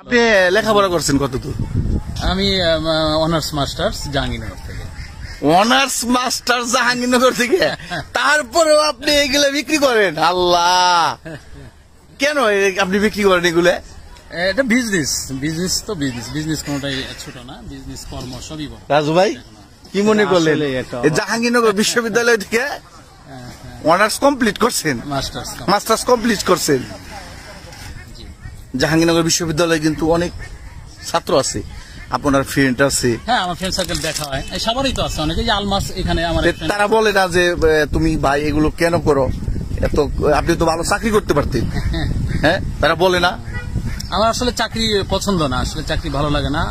আপনি লেখাপড়া করছেন কতদূর? আমি অনার্স মাস্টার্স জাহাঙ্গীরনগর থেকে। অনার্স মাস্টার জাহাঙ্গীরনগর থেকে? তারপরেও আপনি এগুলো বিক্রি করেন? আল্লাহ, কেন আপনি বিক্রি করেন এগুলো? এটা বিজনেস, বিজনেস তো বিজনেস কোনটাই ছোট না, বিজনেস কর্ম সবই বড়। রাজু ভাই কি মনে করলেন? জাহাঙ্গীরনগর বিশ্ববিদ্যালয় থেকে অনার্স কমপ্লিট করছেন, মাস্টার্স কমপ্লিট করছেন। জাহাঙ্গীরনগর বিশ্ববিদ্যালয়ে কিন্তু অনেক ছাত্র আছে, আপনার ফ্রেন্ড আছে? হ্যাঁ, আমার ফ্রেন্ড সার্কেল দেখা হয়, সবারই তো আছে অনেকে। যে আলমাস এখানে আমার, তারা বলে না যে তুমি ভাই এগুলো কেন করো, এত আপনি তো ভালো চাকরি করতে পারতেন? হ্যাঁ, তারা বলে না? আমার আসলে চাকরি পছন্দ না, আসলে চাকরি ভালো লাগে না।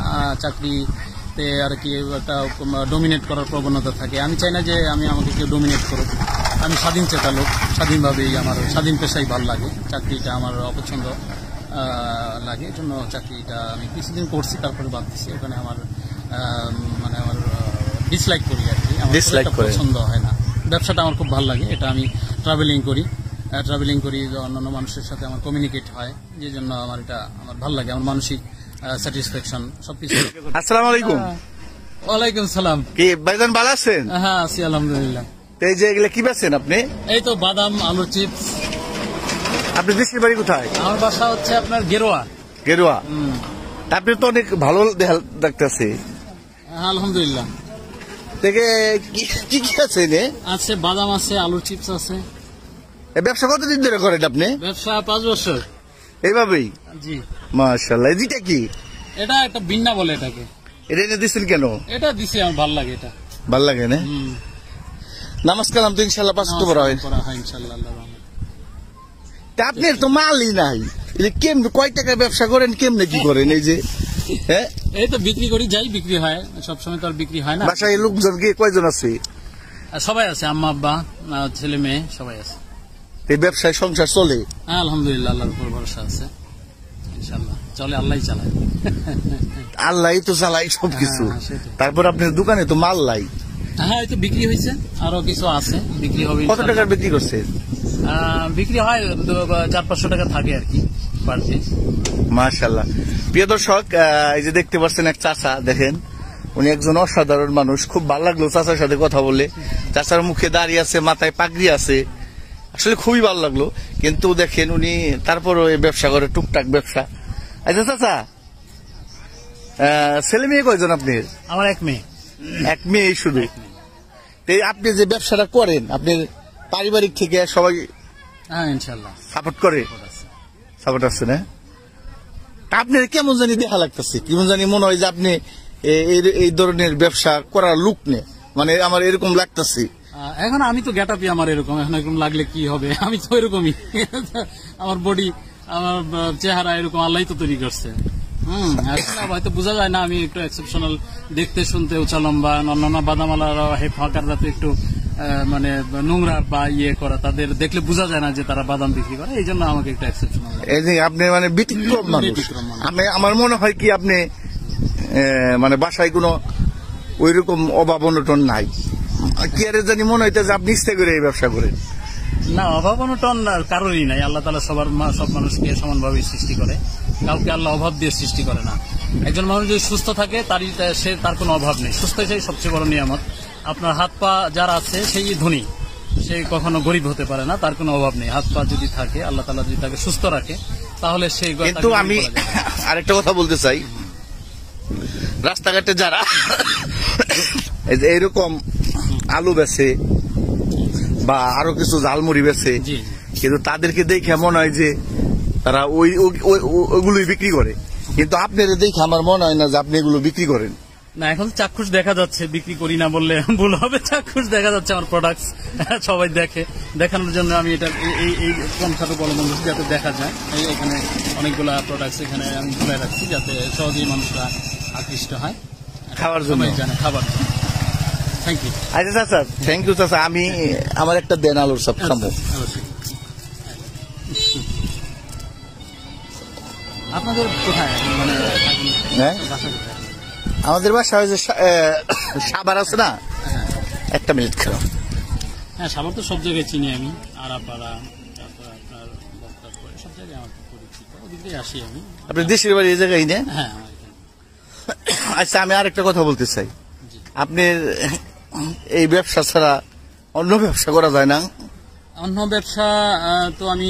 চাকরিতে আর কি একটা ডোমিনেট করার প্রবণতা থাকে। আমি চাই না যে আমাকে কেউ ডোমিনেট করুক। আমি স্বাধীন চেতা লোক, স্বাধীনভাবেই আমার স্বাধীন পেশাই ভালো লাগে। চাকরিটা আমার অপছন্দ লাগে, এই জন্য চাকরিটা আমি কিছুদিন করছি, তারপরে বাদ দিচ্ছি। ওখানে আমার আমার ডিসলাইক করি আর কি, আমার পছন্দ হয় না। ব্যবসাটা আমার খুব ভালো লাগে, এটা আমি ট্রাভেলিং করি অন্যান্য মানুষের সাথে আমার কমিউনিকেট হয়, যে জন্য আমার ভালো লাগে। আমার মানসিক স্যাটিসফ্যাকশন সবকিছু। আসসালামু আলাইকুম। ওয়ালাইকুম সালাম। কি ভাইজান ভালো আছেন? হ্যাঁ আছি আলহামদুলিল্লাহ। এই যে এগুলো কি বেচেন আপনি? এই তো বাদাম, আলুর চিপস। আপনি দেশের বাড়ি কোথায়? আমার বাসা হচ্ছে আপনার গেরুয়া। গেরুয়া? আপনি তো অনেক ভালো দেখতেছে। আলহামদুলিল্লাহ। থেকে কি কি আছে? আছে বাদাম আছে, আলুর চিপস আছে। ব্যবসা কতদিন ধরে করেন আপনি? ব্যবসা 5 বছর। এইভাবেই? জি মাশাআল্লাহ। এটা কি? এটা একটা বিন্না বলে এটাকে। এটা এনে দিচ্ছেন কেন? এটা দিছি আমার ভালো লাগে, এটা ভালো লাগে না? নামাজ কালাম তো ইনশাআল্লাহ পাঁচ ওয়াক্ত পড়া হয় ইনশাআল্লাহ। আপনার তো মালই নাই, কেমনে কয় টাকা ব্যবসা করেন, কেমনে কি করেন? এই যে হ্যাঁ, এই তো বিক্রি করি, যাই বিক্রি হয়, সবসময় তো আর বিক্রি হয় না। বাসায় লোকজন কি কয়জন আছে? সবাই আছে, আম্মা আব্বা ছেলে মেয়ে সবাই আছে। এই ব্যবসায় সংসার চলে? হ্যাঁ আলহামদুলিল্লাহ, আল্লাহর উপর ভরসা আছে, ইনশাআল্লাহ চলে, আল্লাহই চালায়। আল্লাহই তো চালাই সবকিছু। তারপর আপনার দোকানে তো মাল নাই? হ্যাঁ, এই তো বিক্রি হয়েছে, আরো কিছু আছে, বিক্রি হবে। কত টাকার বিক্রি করছেন? বিক্রি হয় 400-500 টাকা থাকে আর কি পার ডে। মাশাআল্লাহ। প্রিয় দর্শক, এই যে দেখতে পাচ্ছেন এক চাচা, দেখেন উনি একজন অসাধারণ মানুষ। খুব ভালো লাগলো চাচার সাথে কথা বলে। চাচার মুখে দাঁড়িয়ে আছে, মাথায় পাগড়ি আছে, আসলে খুবই ভালো লাগলো। কিন্তু দেখেন উনি তারপরও এই ব্যবসা করে, টুকটাক ব্যবসা। আচ্ছা চাচা, ছেলে মেয়ে কয়জন আপনার? আমার এক মেয়ে। এক মেয়ে শুধু? আপনি যে ব্যবসাটা করেন, আপনি পারিবারিক থেকে সবাই ইনশাআল্লাহ সাপোর্ট করে? সাপোর্ট আছে না? আপনার কেমন জানি দেখা লাগতেছে, কেমন জানি মনে হয় যে আপনি এই ধরনের ব্যবসা করার লোক নেই, মানে আমার এরকম লাগতেছে। এখন আমি তো গেট আপই আমার এরকম, এখন এরকম লাগলে কি হবে, আমি তো এরকমই। আমার বডি, আমার চেহারা এরকম আল্লাহই তো তৈরি করছে। হয়তো বোঝা যায় না, আমি একটু এক্সেপশনাল দেখতে, শুনতে, উঁচা লম্বা। অন্যান্য বাদামালারা ফাঁকার যাতে একটু মানে নোংরা বা ইয়ে করা, তাদের দেখলে বোঝা যায় না যে তারা বাদাম বিক্রি করে, এই জন্য আমাকে একটু এক্সেপশনাল। এই যে আপনি মানে ব্যতিক্রম মানুষ। আমার মনে হয় কি আপনি মানে বাসায় কোনো ওই রকম অভাব অনটন নাই, কি আর জানি মনে হইতে যে আপনি ইচ্ছে করে এই ব্যবসা করেন। না, অভাব অনটন কারোরই নাই। আল্লাহ তাআলা সব মানুষকে সমানভাবে সৃষ্টি করে, কাউকে আল্লাহ অভাব দিয়ে সৃষ্টি করে না। একজন মানুষ যদি সুস্থ থাকে তার কোনো অভাব নেই। সুস্থতাই সবচেয়ে বড় নিয়ামত। আপনার হাত পা যারা আছে সেই ধনী, সে কখনো গরিব হতে পারে না, তার কোনো অভাব নেই। হাত পা যদি থাকে, আল্লাহ তাআলা যদি তাকে সুস্থ রাখে, তাহলে সে। কিন্তু আমি আরেকটা কথা বলতে চাই, রাস্তাঘাটে যারা এইরকম আলু বেচে বা আরো কিছু ঝালমুড়ি বেচে, কিন্তু তাদেরকে দেখে মনে হয় যে তারা ওইগুলোই বিক্রি করে, কিন্তু আপনাদের দেখে আমার মনে হয় না যে আপনি এগুলো বিক্রি করেন। না, এখন চাক্ষুষ দেখা যাচ্ছে, বিক্রি করি না বললে ভুল হবে, চাক্ষুষ দেখা যাচ্ছে আমার প্রোডাক্টস, সবাই দেখে। দেখানোর জন্য আমি এটা এই কনসার্ট অবলম্বন করছি, যাতে দেখা যায়। এখানে অনেকগুলা প্রোডাক্টস এখানে আমি ঝুলাই রাখছি, যাতে সহজেই মানুষরা আকৃষ্ট হয় খাবার জন্য, জানে খাবার জন্য। Thank you. আচ্ছা চাচা, থ্যাংক ইউ চাচা। আমি আমার একটা দেন আলুর চপ খাবো। আপনাদের কোথায়, মানে হ্যাঁ, আমাদের বাসা হয়েছে সাভার আছে না, একটা মিনিট খেলাম। হ্যাঁ, সাভার তো সব জায়গায় চিনি আমি, আরাপাড়া, তারপর আপনার বক্তারপুর, সব জায়গায় আমার পরিচিত। ওদিক দিয়ে আসি আমি। আপনার দেশের বাড়ি এই জায়গায় না? হ্যাঁ, আমার এখানে। আচ্ছা, আমি আরেকটা কথা বলতে চাই। জি। আপনার এই ব্যবসা ছাড়া অন্য ব্যবসা করা যায় না? অন্য ব্যবসা তো আমি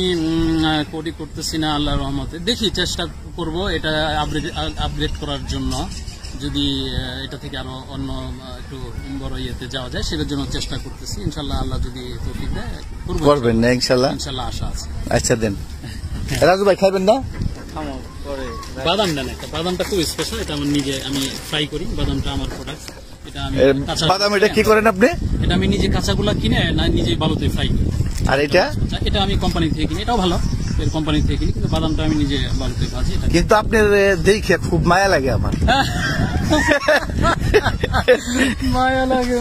করতেছি না, আল্লাহর রহমতে। দেখি, চেষ্টা করব এটা আপগ্রেড করার জন্য। যদি এটা থেকে আরো অন্য একটু বড় ইয়েতে যাওয়া যায়, সেটার জন্য চেষ্টা করতেছি। ইনশাল্লাহ আল্লাহ যদি তৌফিক দেয় করব। করবেন না ইনশাল্লাহ? ইনশাল্লাহ আশা আছে। আচ্ছা দেন। রাজু ভাই খাইবেন না? বাদাম দেন একটা। বাদামটা খুব স্পেশাল, এটা আমি নিজে ফ্রাই করি। বাদামটা আমার প্রোডাক্ট। এটা আমি কাঁচা বাদাম এটা কি করেন আপনি? এটা আমি নিজে কাঁচাগুলা কিনে নিজে বালুতে ফ্রাই করি। আর এটা? এটা আমি কোম্পানি থেকে কিনি, এটাও ভালো, এর কোম্পানি থেকে কিনি, কিন্তু বাদামটা আমি নিজে বালুতে ভাজি। কিন্তু আপনার দেখে খুব মায়া লাগে আমার। মায়া লাগে,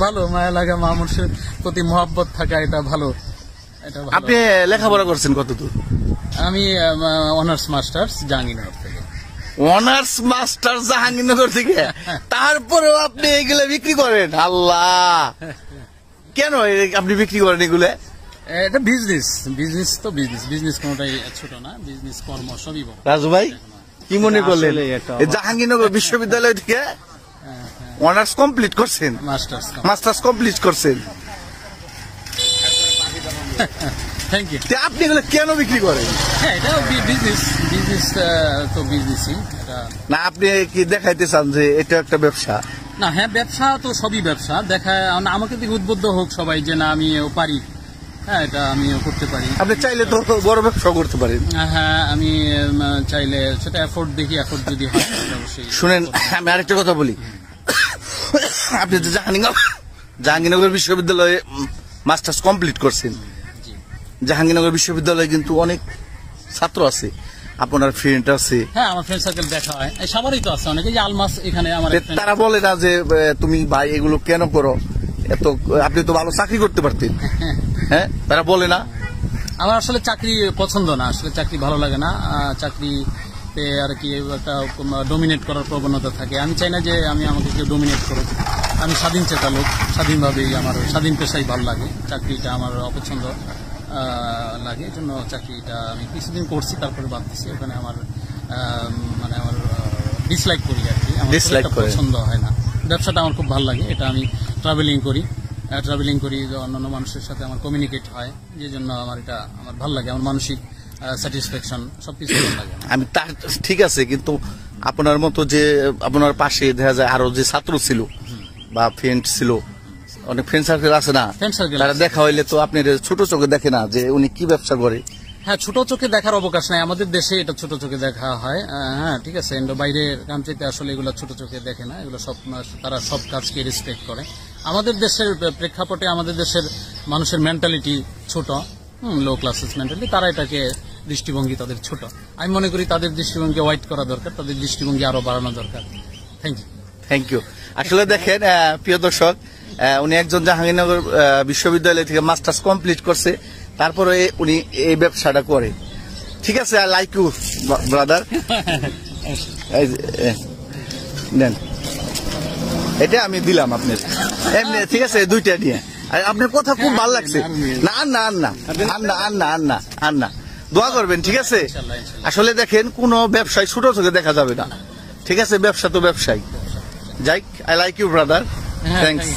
ভালো মায়া লাগে, মানুষের প্রতি মহব্বত থাকা, এটা ভালো। আপনি লেখাপড়া করছেন কতদূর? আমি অনার্স মাস্টার্স জাহাঙ্গীরনগর থেকে। অনার্স মাস্টার জাহাঙ্গীরনগর থেকে? তারপরেও আপনি এগুলো বিক্রি করেন? আল্লাহ, কেন আপনি বিক্রি করেন এগুলো? এটা বিজনেস কোনটাই ছোট না, বিজনেস কর্ম সবই বড়। রাজু ভাই কি মনে করলেন? জাহাঙ্গীরনগর বিশ্ববিদ্যালয় থেকে অনার্স কমপ্লিট করছেন, মাস্টার্স কমপ্লিট করছেন। Thank you. আপনি এগুলো কেন বিক্রি করেন? হ্যাঁ, এটা বিজনেস তো বিজনেসই না। আপনি কি দেখাইতে চান যে এটা একটা ব্যবসা? না, হ্যাঁ, ব্যবসা তো সবই ব্যবসা। আমাকে দেখে উদ্বুদ্ধ হোক সবাই যে না, আমিও পারি। হ্যাঁ, এটা আমিও করতে পারি। আপনি চাইলে তো বড় ব্যবসা করতে পারেন। হ্যাঁ, আমি চাইলে সেটা এফোর্ট দেখি, এফোর্ট যদি হয় অবশ্যই। শুনেন, আমি আরেকটা কথা বলি। আপনি যে জাহাঙ্গীরনগর বিশ্ববিদ্যালয়ে মাস্টার্স কমপ্লিট করছেন, জাহাঙ্গীরনগর বিশ্ববিদ্যালয়ে কিন্তু অনেক ছাত্র আছে, আপনার ফ্রেন্ড আছে। হ্যাঁ, আমার ফ্রেন্ড সার্কেল দেখা হয়, সবারই তো আছে অনেকে। যে আলমাস এখানে আমার, তারা বলে না যে তুমি ভাই এগুলো কেন করো, এত আপনি তো ভালো চাকরি করতে পারতেন। হ্যাঁ, তারা বলে না? আমার আসলে চাকরি পছন্দ না, আসলে চাকরি ভালো লাগে না। চাকরিতে আর কি একটা ডোমিনেট করার প্রবণতা থাকে। আমি চাই না যে আমাকে কেউ ডোমিনেট করুক। আমি স্বাধীন চেতা লোক, স্বাধীনভাবেই আমার স্বাধীন পেশাই ভালো লাগে। চাকরিটা আমার অপছন্দ লাগে, এই জন্য চাকরিটা আমি কিছুদিন করছি, তারপরে বাদ দিচ্ছি। ওখানে আমার ডিসলাইক করি আর কি, আমার পছন্দ হয় না। ব্যবসাটা আমার খুব ভালো লাগে, এটা আমি ট্রাভেলিং করি, অন্যান্য মানুষের সাথে আমার কমিউনিকেট হয়, যে জন্য আমার ভালো লাগে। আমার মানসিক স্যাটিসফ্যাকশন সবকিছু ভালো লাগে। আমি ঠিক আছে, কিন্তু আপনার মতো যে আপনার পাশে দেখা যায় আরো যে ছাত্র ছিল বা ফ্রেন্ড ছিল, অনেক ফ্রেন্ড সার্কেল আছে না, তারা দেখা হইলে তো আপনি ছোট চোখে দেখে না যে উনি কি ব্যবসা করে। হ্যাঁ, ছোট চোখে দেখার অবকাশ নাই, আমাদের দেশে এটা ছোট চোখে দেখা হয়। হ্যাঁ, ঠিক আছে, বাইরের কান্ট্রিতে আসলে এগুলো ছোট চোখে দেখে না, এগুলো সব তারা সব কাজকে রেসপেক্ট করে। আমাদের দেশের প্রেক্ষাপটে আমাদের দেশের মানুষের মেন্টালিটি ছোট, লো ক্লাসেস মেন্টালিটি, তারা এটাকে দৃষ্টিভঙ্গি তাদের ছোট। আমি মনে করি তাদের দৃষ্টিভঙ্গি ওয়াইড করা দরকার, তাদের দৃষ্টিভঙ্গি আরো বাড়ানো দরকার। Thank you. আসলে দেখেন প্রিয় দর্শক, উনি একজন জাহাঙ্গীরনগর বিশ্ববিদ্যালয় থেকে মাস্টার্স কমপ্লিট করছে, তারপরে উনি এই ব্যবসাটা করে। ঠিক আছে, আই লাইক ইউ ব্রাদার। নেন, এটা আমি দিলাম আপনার, এমনি ঠিক আছে, দুইটা নিয়ে। আপনার কথা খুব ভালো লাগছে। না, দোয়া করবেন, ঠিক আছে? আসলে দেখেন, কোন ব্যবসায় ছোট চোখে দেখা যাবে না, ঠিক আছে? ব্যবসা তো ব্যবসায়ী। যাই, I like you brother, thanks.